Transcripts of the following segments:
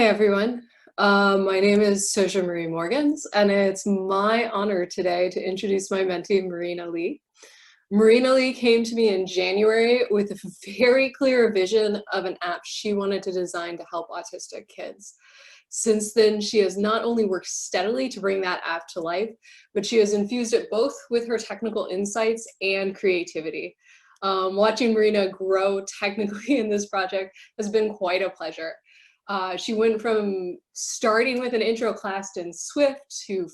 Hi, everyone. My name is Soja Marie Morgans, and it's my honor today to introduce my mentee, Marina L. Marina L came to me in January with a very clear vision of an app she wanted to design to help autistic kids. Since then, she has not only worked steadily to bring that app to life, but she has infused it both with her technical insights and creativity. Watching Marina grow technically in this project has been quite a pleasure. She went from starting with an intro class in Swift to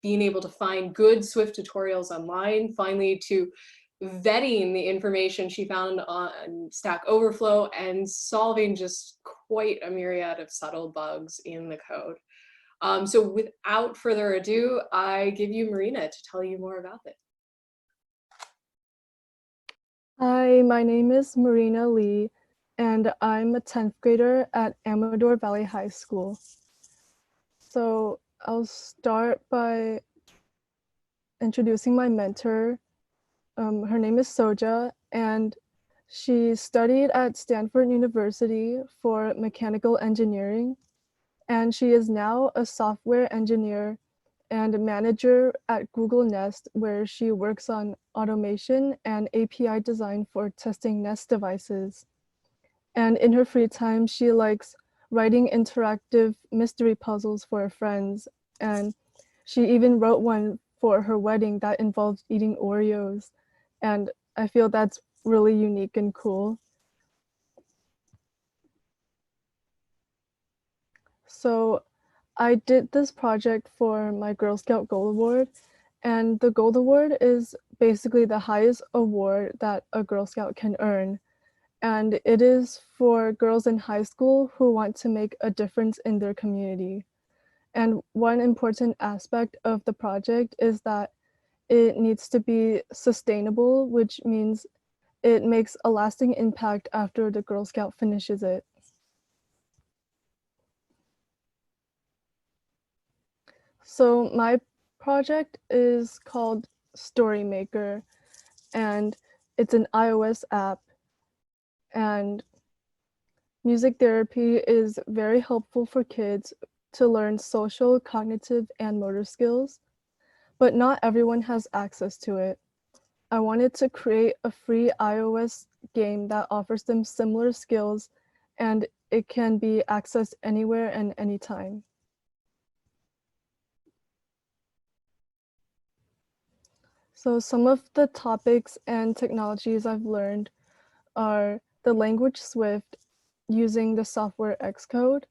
being able to find good Swift tutorials online, finally to vetting the information she found on Stack Overflow and solving just quite a myriad of subtle bugs in the code. So without further ado, I give you Marina to tell you more about it. Hi, my name is Marina L, and I'm a 10th grader at Amador Valley High School. So I'll start by introducing my mentor. Her name is Soja, and she studied at Stanford University for mechanical engineering, and she is now a software engineer and a manager at Google Nest, where she works on automation and API design for testing Nest devices. And in her free time, she likes writing interactive mystery puzzles for her friends. And she even wrote one for her wedding that involved eating Oreos. And I feel that's really unique and cool. So I did this project for my Girl Scout Gold Award. And the Gold Award is basically the highest award that a Girl Scout can earn. And it is for girls in high school who want to make a difference in their community. And one important aspect of the project is that it needs to be sustainable, which means it makes a lasting impact after the Girl Scout finishes it. So my project is called StoryMaker, and it's an iOS app. And music therapy is very helpful for kids to learn social, cognitive, and motor skills, but not everyone has access to it. I wanted to create a free iOS game that offers them similar skills, and it can be accessed anywhere and anytime. So some of the topics and technologies I've learned are the language Swift using the software Xcode.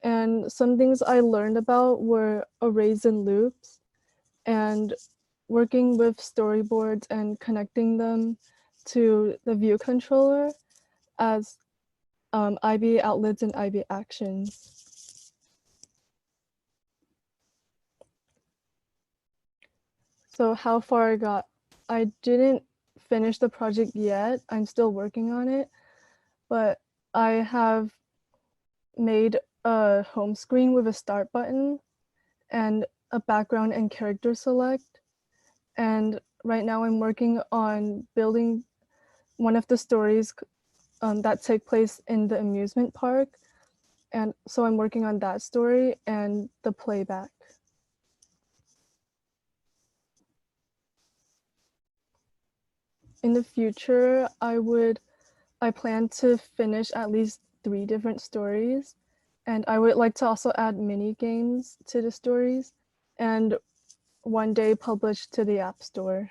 And some things I learned about were arrays and loops and working with storyboards and connecting them to the view controller as IB outlets and IB actions. So how far I got, I didn't finish the project yet. I'm still working on it, but I have made a home screen with a start button and a background and character select. And right now I'm working on building one of the stories that take place in the amusement park. And so I'm working on that story and the playback. In the future, I plan to finish at least 3 different stories. And I would like to also add mini games to the stories and one day publish to the App Store.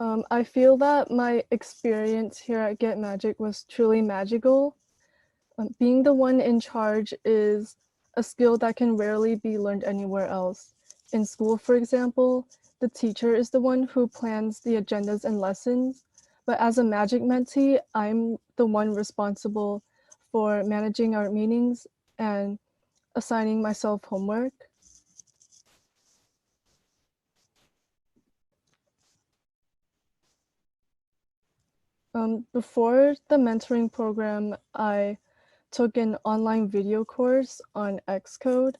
I feel that my experience here at Get Magic was truly magical. Being the one in charge is a skill that can rarely be learned anywhere else. In school, for example, the teacher is the one who plans the agendas and lessons, but as a Magic mentee, I'm the one responsible for managing our meetings and assigning myself homework. Before the mentoring program, I took an online video course on Xcode,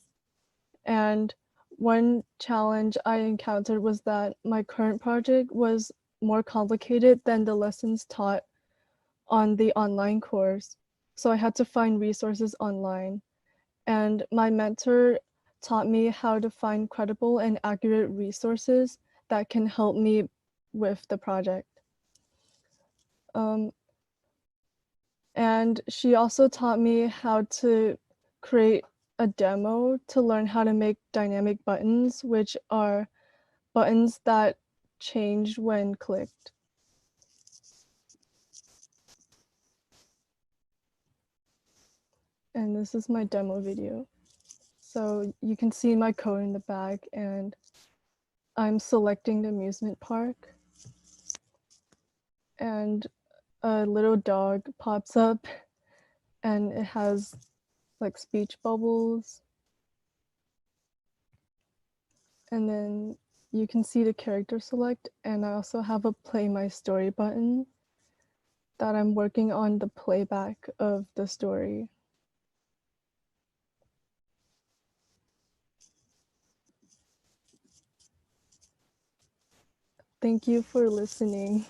and one challenge I encountered was that my current project was more complicated than the lessons taught on the online course. So I had to find resources online. And my mentor taught me how to find credible and accurate resources that can help me with the project. And she also taught me how to create a demo to learn how to make dynamic buttons, which are buttons that change when clicked. And this is my demo video. So you can see my code in the back, and I'm selecting the amusement park. And a little dog pops up, and it has like speech bubbles. And then you can see the character select, and I also have a play my story button that I'm working on the playback of the story. Thank you for listening.